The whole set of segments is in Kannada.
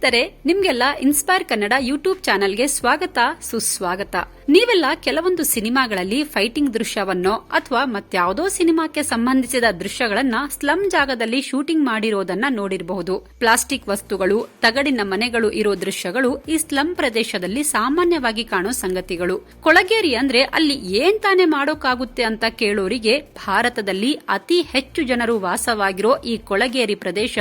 ಸ್ನೇಹಿತರೆ, ನಿಮ್ಗೆಲ್ಲ ಇನ್ಸ್ಪೈರ್ ಕನ್ನಡ ಯೂಟ್ಯೂಬ್ ಚಾನೆಲ್ಗೆ ಸ್ವಾಗತ ಸುಸ್ವಾಗತ. ನೀವೆಲ್ಲ ಕೆಲವೊಂದು ಸಿನಿಮಾಗಳಲ್ಲಿ ಫೈಟಿಂಗ್ ದೃಶ್ಯವನ್ನೋ ಅಥವಾ ಮತ್ಯಾವುದೋ ಸಿನಿಮಾಕ್ಕೆ ಸಂಬಂಧಿಸಿದ ದೃಶ್ಯಗಳನ್ನ ಸ್ಲಂ ಜಾಗದಲ್ಲಿ ಶೂಟಿಂಗ್ ಮಾಡಿರೋದನ್ನ ನೋಡಿರಬಹುದು. ಪ್ಲಾಸ್ಟಿಕ್ ವಸ್ತುಗಳು, ತಗಡಿನ ಮನೆಗಳು ಇರೋ ದೃಶ್ಯಗಳು ಈ ಸ್ಲಂ ಪ್ರದೇಶದಲ್ಲಿ ಸಾಮಾನ್ಯವಾಗಿ ಕಾಣೋ ಸಂಗತಿಗಳು. ಕೊಳಗೇರಿ ಅಂದ್ರೆ ಅಲ್ಲಿ ಏನ್ ತಾನೇ ಮಾಡೋಕಾಗುತ್ತೆ ಅಂತ ಕೇಳೋರಿಗೆ ಭಾರತದಲ್ಲಿ ಅತಿ ಹೆಚ್ಚು ಜನರು ವಾಸವಾಗಿರೋ ಈ ಕೊಳಗೇರಿ ಪ್ರದೇಶ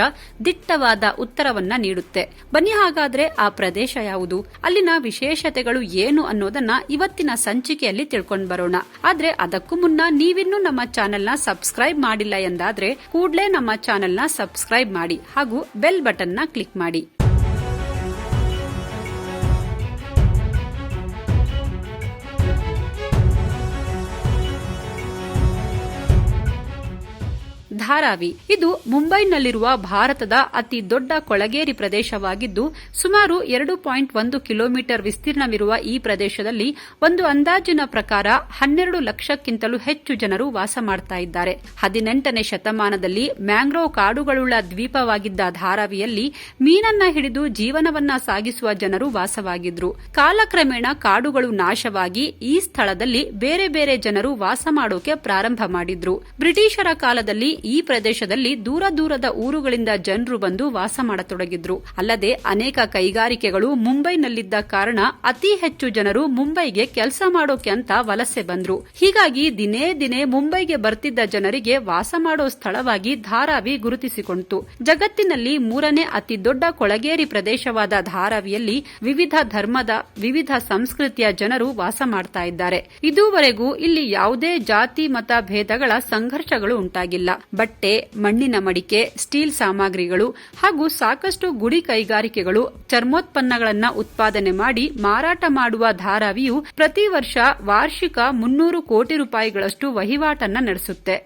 ದಿಟ್ಟವಾದ ಉತ್ತರವನ್ನ ನೀಡುತ್ತೆ. ಬನ್ನಿ ಹಾಗಾದ್ರೆ ಆ ಪ್ರದೇಶ ಯಾವುದು, ಅಲ್ಲಿನ ವಿಶೇಷತೆಗಳು ಏನು ಅನ್ನೋದನ್ನ ಇವತ್ತಿನ ಸಂಚಿಕೆಯಲ್ಲಿ ತಿಳ್ಕೊಂಡ್ ಬರೋಣ. ಆದ್ರೆ ಅದಕ್ಕೂ ಮುನ್ನ ನೀವಿನ್ನೂ ನಮ್ಮ ಚಾನೆಲ್ನ ಸಬ್ಸ್ಕ್ರೈಬ್ ಮಾಡಿಲ್ಲ ಎಂದಾದ್ರೆ ಕೂಡಲೇ ನಮ್ಮ ಚಾನೆಲ್ನ ಸಬ್ಸ್ಕ್ರೈಬ್ ಮಾಡಿ ಹಾಗೂ ಬೆಲ್ ಬಟನ್ನ ಕ್ಲಿಕ್ ಮಾಡಿ. ಧಾರಾವಿ ಇದು ಮುಂಬೈನಲ್ಲಿರುವ ಭಾರತದ ಅತಿ ದೊಡ್ಡ ಕೊಳಗೇರಿ ಪ್ರದೇಶವಾಗಿದ್ದು ಸುಮಾರು 2.1 ಕಿಲೋಮೀಟರ್ ವಿಸ್ತೀರ್ಣವಿರುವ ಈ ಪ್ರದೇಶದಲ್ಲಿ ಒಂದು ಅಂದಾಜಿನ ಪ್ರಕಾರ 12 ಲಕ್ಷಕ್ಕಿಂತಲೂ ಹೆಚ್ಚು ಜನರು ವಾಸ ಮಾಡ್ತಾ ಇದ್ದಾರೆ. 18ನೇ ಶತಮಾನದಲ್ಲಿ ಮ್ಯಾಂಗ್ರೋವ್ ಕಾಡುಗಳುಳ್ಳ ದ್ವೀಪವಾಗಿದ್ದ ಧಾರಾವಿಯಲ್ಲಿ ಮೀನನ್ನ ಹಿಡಿದು ಜೀವನವನ್ನ ಸಾಗಿಸುವ ಜನರು ವಾಸವಾಗಿದ್ರು. ಕಾಲಕ್ರಮೇಣ ಕಾಡುಗಳು ನಾಶವಾಗಿ ಈ ಸ್ಥಳದಲ್ಲಿ ಬೇರೆ ಬೇರೆ ಜನರು ವಾಸ ಮಾಡೋಕೆ ಪ್ರಾರಂಭ ಮಾಡಿದ್ರು. ಬ್ರಿಟಿಷರ ಕಾಲದಲ್ಲಿ ಈ ಪ್ರದೇಶದಲ್ಲಿ ದೂರ ದೂರದ ಊರುಗಳಿಂದ ಜನರು ಬಂದು ವಾಸ ಮಾಡತೊಡಗಿದ್ರು. ಅಲ್ಲದೆ ಅನೇಕ ಕೈಗಾರಿಕೆಗಳು ಮುಂಬೈನಲ್ಲಿದ್ದ ಕಾರಣ ಅತಿ ಹೆಚ್ಚು ಜನರು ಮುಂಬೈಗೆ ಕೆಲಸ ಮಾಡೋಕೆ ಅಂತ ವಲಸೆ ಬಂದ್ರು. ಹೀಗಾಗಿ ದಿನೇ ದಿನೇ ಮುಂಬೈಗೆ ಬರ್ತಿದ್ದ ಜನರಿಗೆ ವಾಸ ಮಾಡೋ ಸ್ಥಳವಾಗಿ ಧಾರಾವಿ ಗುರುತಿಸಿಕೊಂಡಿತು. ಜಗತ್ತಿನಲ್ಲಿ 3ನೇ ಅತಿ ದೊಡ್ಡ ಕೊಳಗೇರಿ ಪ್ರದೇಶವಾದ ಧಾರಾವಿಯಲ್ಲಿ ವಿವಿಧ ಧರ್ಮದ, ವಿವಿಧ ಸಂಸ್ಕೃತಿಯ ಜನರು ವಾಸ ಮಾಡ್ತಾ ಇದ್ದಾರೆ. ಇದುವರೆಗೂ ಇಲ್ಲಿ ಯಾವುದೇ ಜಾತಿ ಮತ ಭೇದಗಳ ಸಂಘರ್ಷಗಳು ಉಂಟಾಗಿಲ್ಲ. ಬಟ್ಟೆ, ಮಣ್ಣಿನ ಮಡಿಕೆ, ಸ್ಟೀಲ್ ಸಾಮಗ್ರಿಗಳು ಹಾಗೂ ಸಾಕಷ್ಟು ಗುಡಿ ಕೈಗಾರಿಕೆಗಳು, ಚರ್ಮೋತ್ಪನ್ನಗಳನ್ನು ಉತ್ಪಾದನೆ ಮಾಡಿ ಮಾರಾಟ ಮಾಡುವ ಧಾರಾವಿಯು ಪ್ರತಿ ವರ್ಷ ವಾರ್ಷಿಕ 300 ಕೋಟಿ ರೂಪಾಯಿಗಳಷ್ಟು ವಹಿವಾಟನ್ನ ನಡೆಸುತ್ತೆ.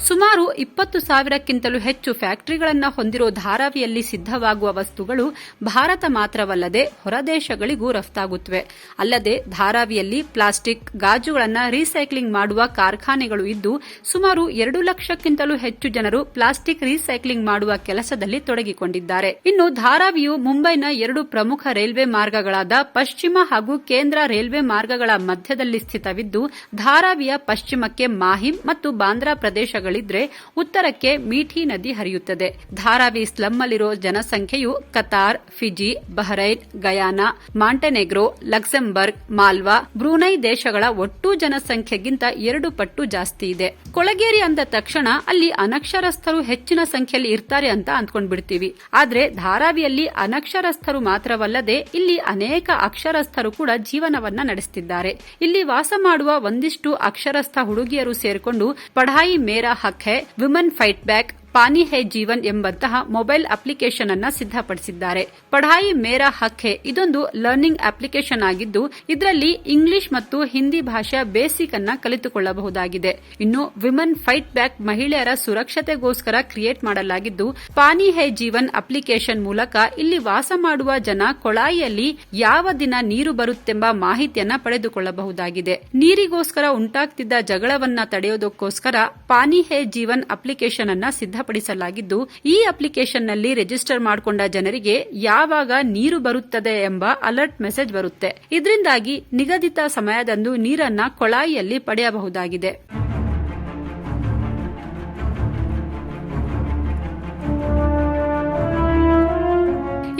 ಸುಮಾರು 20,000ಕ್ಕಿಂತಲೂ ಹೆಚ್ಚು ಫ್ಯಾಕ್ಟರಿಗಳನ್ನು ಹೊಂದಿರೋ ಧಾರಾವಿಯಲ್ಲಿ ಸಿದ್ಧವಾಗುವ ವಸ್ತುಗಳು ಭಾರತ ಮಾತ್ರವಲ್ಲದೆ ಹೊರದೇಶಗಳಿಗೂ ರಫ್ತಾಗುತ್ತವೆ. ಅಲ್ಲದೆ ಧಾರಾವಿಯಲ್ಲಿ ಪ್ಲಾಸ್ಟಿಕ್, ಗಾಜುಗಳನ್ನು ರೀಸೈಕ್ಲಿಂಗ್ ಮಾಡುವ ಕಾರ್ಖಾನೆಗಳು ಇದ್ದು ಸುಮಾರು 2 ಲಕ್ಷಕ್ಕಿಂತಲೂ ಹೆಚ್ಚು ಜನರು ಪ್ಲಾಸ್ಟಿಕ್ ರೀಸೈಕ್ಲಿಂಗ್ ಮಾಡುವ ಕೆಲಸದಲ್ಲಿ ತೊಡಗಿಕೊಂಡಿದ್ದಾರೆ. ಇನ್ನು ಧಾರಾವಿಯು ಮುಂಬೈನ 2 ಪ್ರಮುಖ ರೈಲ್ವೆ ಮಾರ್ಗಗಳಾದ ಪಶ್ಚಿಮ ಹಾಗೂ ಕೇಂದ್ರ ರೈಲ್ವೆ ಮಾರ್ಗಗಳ ಮಧ್ಯದಲ್ಲಿ ಸ್ಥಿತವಿದ್ದು ಧಾರಾವಿಯ ಪಶ್ಚಿಮಕ್ಕೆ ಮಾಹಿಮ್ ಮತ್ತು ಬಾಂದ್ರಾ ಪ್ರದೇಶಗಳಿದ್ದು ಉತ್ತರಕ್ಕೆ ಮೀಠಿ ನದಿ ಹರಿಯುತ್ತದೆ. ಧಾರಾವಿ ಸ್ಲಂನಲ್ಲಿರೋ ಜನಸಂಖ್ಯೆಯು Qatar, Fiji, Bahrain, Guyana, Montenegro, Luxembourg, Malta, Brunei ದೇಶಗಳ ಒಟ್ಟು ಜನಸಂಖ್ಯೆಗಿಂತ 2 ಪಟ್ಟು ಜಾಸ್ತಿ ಇದೆ. ಕೊಳಗೇರಿ ಅಂದ ತಕ್ಷಣ ಅಲ್ಲಿ ಅನಕ್ಷರಸ್ಥರು ಹೆಚ್ಚಿನ ಸಂಖ್ಯೆಯಲ್ಲಿ ಇರ್ತಾರೆ ಅಂತ ಅಂದ್ಕೊಂಡ್ಬಿಡ್ತೀವಿ. ಆದ್ರೆ ಧಾರಾವಿಯಲ್ಲಿ ಅನಕ್ಷರಸ್ಥರು ಮಾತ್ರವಲ್ಲದೆ ಇಲ್ಲಿ ಅನೇಕ ಅಕ್ಷರಸ್ಥರು ಕೂಡ ಜೀವನವನ್ನ ನಡೆಸುತ್ತಿದ್ದಾರೆ. ಇಲ್ಲಿ ವಾಸ ಮಾಡುವ ಒಂದಿಷ್ಟು ಅಕ್ಷರಸ್ಥ ಹುಡುಗಿಯರು ಸೇರಿಕೊಂಡು ಪಢಾಯಿ ಮೇರಾ ಹಕ್ ಹೈ, ವಿಮೆನ್ ಫೈಟ್ ಬ್ಯಾಕ್, ಪಾನಿ ಹೈ ಜೀವನ್ ಎಂಬಂತಹ ಮೊಬೈಲ್ ಅಪ್ಲಿಕೇಶನ್ ಅನ್ನ ಸಿದ್ಧಪಡಿಸಿದ್ದಾರೆ. ಪಢಾಯಿ ಮೇರಾ ಹಕ್ ಹೈ ಇದೊಂದು ಲರ್ನಿಂಗ್ ಅಪ್ಲಿಕೇಶನ್ ಆಗಿದ್ದು ಇದರಲ್ಲಿ ಇಂಗ್ಲಿಷ್ ಮತ್ತು ಹಿಂದಿ ಭಾಷೆಯ ಬೇಸಿಕ್ ಅನ್ನ ಕಲಿತುಕೊಳ್ಳಬಹುದಾಗಿದೆ. ಇನ್ನು ವಿಮೆನ್ ಫೈಟ್ ಬ್ಯಾಕ್ ಮಹಿಳೆಯರ ಸುರಕ್ಷತೆಗೋಸ್ಕರ ಕ್ರಿಯೇಟ್ ಮಾಡಲಾಗಿದ್ದು ಪಾನಿ ಹೈ ಜೀವನ್ ಅಪ್ಲಿಕೇಶನ್ ಮೂಲಕ ಇಲ್ಲಿ ವಾಸ ಮಾಡುವ ಜನ ಕೊಳಾಯಿಯಲ್ಲಿ ಯಾವ ದಿನ ನೀರು ಬರುತ್ತೆಂಬ ಮಾಹಿತಿಯನ್ನ ಪಡೆದುಕೊಳ್ಳಬಹುದಾಗಿದೆ. ನೀರಿಗೋಸ್ಕರ ಉಂಟಾಗ್ತಿದ್ದ ಜಗಳವನ್ನ ತಡೆಯೋದಕ್ಕೋಸ್ಕರ ಪಾನಿ ಹೈ ಜೀವನ್ ಅಪ್ಲಿಕೇಶನ್ ಅನ್ನ ಸಿದ್ಧಪಡಿಸಲಾಗಿದ್ದು ಈ ಅಪ್ಲಿಕೇಶನ್ನಲ್ಲಿ ರಿಜಿಸ್ಟರ್ ಮಾಡಿಕೊಂಡ ಜನರಿಗೆ ಯಾವಾಗ ನೀರು ಬರುತ್ತದೆ ಎಂಬ ಅಲರ್ಟ್ ಮೆಸೇಜ್ ಬರುತ್ತೆ. ಇದರಿಂದಾಗಿ ನಿಗದಿತ ಸಮಯದಂದು ನೀರನ್ನ ಕೊಳಾಯಿಯಲ್ಲಿ ಪಡೆಯಬಹುದಾಗಿದೆ.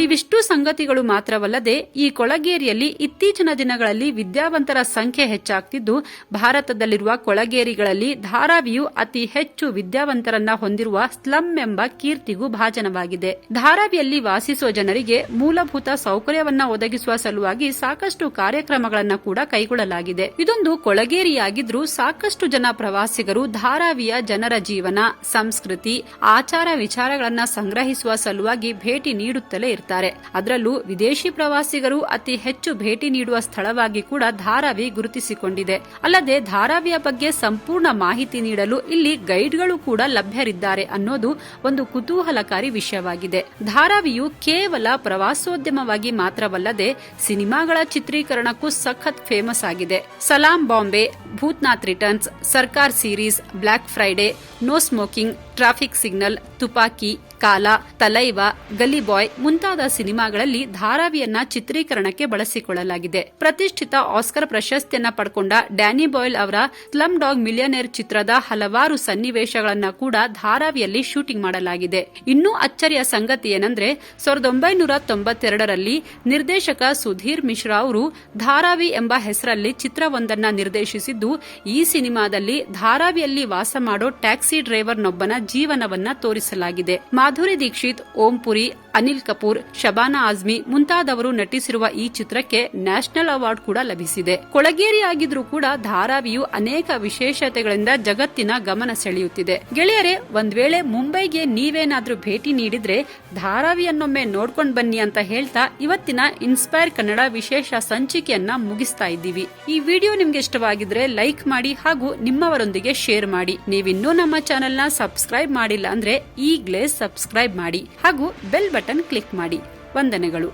ಇವಿಷ್ಟು ಸಂಗತಿಗಳು ಮಾತ್ರವಲ್ಲದೆ ಈ ಕೊಳಗೇರಿಯಲ್ಲಿ ಇತ್ತೀಚಿನ ದಿನಗಳಲ್ಲಿ ವಿದ್ಯಾವಂತರ ಸಂಖ್ಯೆ ಹೆಚ್ಚಾಗ್ತಿದ್ದು ಭಾರತದಲ್ಲಿರುವ ಕೊಳಗೇರಿಗಳಲ್ಲಿ ಧಾರಾವಿಯು ಅತಿ ಹೆಚ್ಚು ವಿದ್ಯಾವಂತರನ್ನ ಹೊಂದಿರುವ ಸ್ಲಂ ಎಂಬ ಕೀರ್ತಿಗೂ ಭಾಜನವಾಗಿದೆ. ಧಾರಾವಿಯಲ್ಲಿ ವಾಸಿಸುವ ಜನರಿಗೆ ಮೂಲಭೂತ ಸೌಕರ್ಯವನ್ನ ಒದಗಿಸುವ ಸಲುವಾಗಿ ಸಾಕಷ್ಟು ಕಾರ್ಯಕ್ರಮಗಳನ್ನು ಕೂಡ ಕೈಗೊಳ್ಳಲಾಗಿದೆ. ಇದೊಂದು ಕೊಳಗೇರಿಯಾಗಿದ್ರೂ ಸಾಕಷ್ಟು ಜನ ಪ್ರವಾಸಿಗರು ಧಾರಾವಿಯ ಜನರ ಜೀವನ, ಸಂಸ್ಕೃತಿ, ಆಚಾರ ವಿಚಾರಗಳನ್ನ ಸಂಗ್ರಹಿಸುವ ಸಲುವಾಗಿ ಭೇಟಿ ನೀಡುತ್ತಲೇ ಇರ್ತಾರೆ. ಮಾಡಿದ್ದಾರೆ. ಅದರಲ್ಲೂ ವಿದೇಶಿ ಪ್ರವಾಸಿಗರು ಅತಿ ಹೆಚ್ಚು ಭೇಟಿ ನೀಡುವ ಸ್ಥಳವಾಗಿ ಕೂಡ ಧಾರಾವಿ ಗುರುತಿಸಿಕೊಂಡಿದೆ. ಅಲ್ಲದೆ ಧಾರಾವಿಯ ಬಗ್ಗೆ ಸಂಪೂರ್ಣ ಮಾಹಿತಿ ನೀಡಲು ಇಲ್ಲಿ ಗೈಡ್ಗಳು ಕೂಡ ಲಭ್ಯರಿದ್ದಾರೆ ಅನ್ನೋದು ಒಂದು ಕುತೂಹಲಕಾರಿ ವಿಷಯವಾಗಿದೆ. ಧಾರಾವಿಯು ಕೇವಲ ಪ್ರವಾಸೋದ್ಯಮವಾಗಿ ಮಾತ್ರವಲ್ಲದೆ ಸಿನಿಮಾಗಳ ಚಿತ್ರೀಕರಣಕ್ಕೂ ಸಖತ್ ಫೇಮಸ್ ಆಗಿದೆ. Salaam Bombay, Bhoothnath returns, Sarkar series, black Friday, no smoking, traffic signal, Thuppakki, Kaala, Thalaiva, ಗಲಿ ಬಾಯ್ ಮುಂತಾದ ಸಿನಿಮಾಗಳಲ್ಲಿ ಧಾರಾವಿಯನ್ನ ಚಿತ್ರೀಕರಣಕ್ಕೆ ಬಳಸಿಕೊಳ್ಳಲಾಗಿದೆ. ಪ್ರತಿಷ್ಠಿತ ಆಸ್ಕರ್ ಪ್ರಶಸ್ತಿಯನ್ನ ಪಡ್ಕೊಂಡ ಡ್ಯಾನಿ ಬಾಯ್ಲ್ ಅವರ ಸ್ಲಮ್ ಡಾಗ್ ಮಿಲಿಯನೇರ್ ಚಿತ್ರದ ಹಲವಾರು ಸನ್ನಿವೇಶಗಳನ್ನ ಕೂಡ ಧಾರಾವಿಯಲ್ಲಿ ಶೂಟಿಂಗ್ ಮಾಡಲಾಗಿದೆ. ಇನ್ನೂ ಅಚ್ಚರಿಯ ಸಂಗತಿ ಏನಂದ್ರೆ 1992ರಲ್ಲಿ ನಿರ್ದೇಶಕ ಸುಧೀರ್ ಮಿಶ್ರಾ ಅವರು ಧಾರಾವಿ ಎಂಬ ಹೆಸರಲ್ಲಿ ಚಿತ್ರವೊಂದನ್ನ ನಿರ್ದೇಶಿಸಿದ್ದು, ಈ ಸಿನಿಮಾದಲ್ಲಿ ಧಾರಾವಿಯಲ್ಲಿ ವಾಸ ಮಾಡೋ ಟ್ಯಾಕ್ಸಿ ಡ್ರೈವರ್ನೊಬ್ಬನ ಜೀವನವನ್ನ ತೋರಿಸಲಾಗಿದೆ. ಮಾಧುರಿ ದೀಕ್ಷಿತ್, ಓಂ ಪುರಿ, ಅನಿಲ್ ಕಪೂರ್, ಶಬಾನಾ ಆಜ್ಮಿ ಮುಂತಾದವರು ನಟಿಸಿರುವ ಈ ಚಿತ್ರಕ್ಕೆ ನ್ಯಾಷನಲ್ ಅವಾರ್ಡ್ ಕೂಡ ಲಭಿಸಿದೆ. ಕೊಳಗೇರಿಯಾಗಿದ್ರೂ ಕೂಡ ಧಾರಾವಿಯು ಅನೇಕ ವಿಶೇಷತೆಗಳಿಂದ ಜಗತ್ತಿನ ಗಮನ ಸೆಳೆಯುತ್ತಿದೆ. ಗೆಳೆಯರೇ, ಒಂದ್ ವೇಳೆ ಮುಂಬೈಗೆ ನೀವೇನಾದ್ರೂ ಭೇಟಿ ನೀಡಿದ್ರೆ ಧಾರಾವಿಯನ್ನೊಮ್ಮೆ ನೋಡ್ಕೊಂಡ್ ಬನ್ನಿ ಅಂತ ಹೇಳ್ತಾ ಇವತ್ತಿನ ಇನ್ಸ್ಪೈರ್ ಕನ್ನಡ ವಿಶೇಷ ಸಂಚಿಕೆಯನ್ನ ಮುಗಿಸ್ತಾ ಇದ್ದೀವಿ. ಈ ವಿಡಿಯೋ ನಿಮ್ಗೆ ಇಷ್ಟವಾಗಿದ್ರೆ ಲೈಕ್ ಮಾಡಿ ಹಾಗೂ ನಿಮ್ಮವರೊಂದಿಗೆ ಶೇರ್ ಮಾಡಿ. ನೀವಿನ್ನೂ ನಮ್ಮ ಚಾನೆಲ್ನ ಸಬ್ಸ್ಕ್ರೈಬ್ ಮಾಡಿಲ್ಲ ಅಂದ್ರೆ ಈಗ್ಲೇ ಸಬ್ಸ್ಕ್ರೈಬ್ ಮಾಡಿ ಹಾಗೂ ಬೆಲ್ ಬಟನ್ ಕ್ಲಿಕ್ ಮಾಡಿ. ವಂದನೆಗಳು.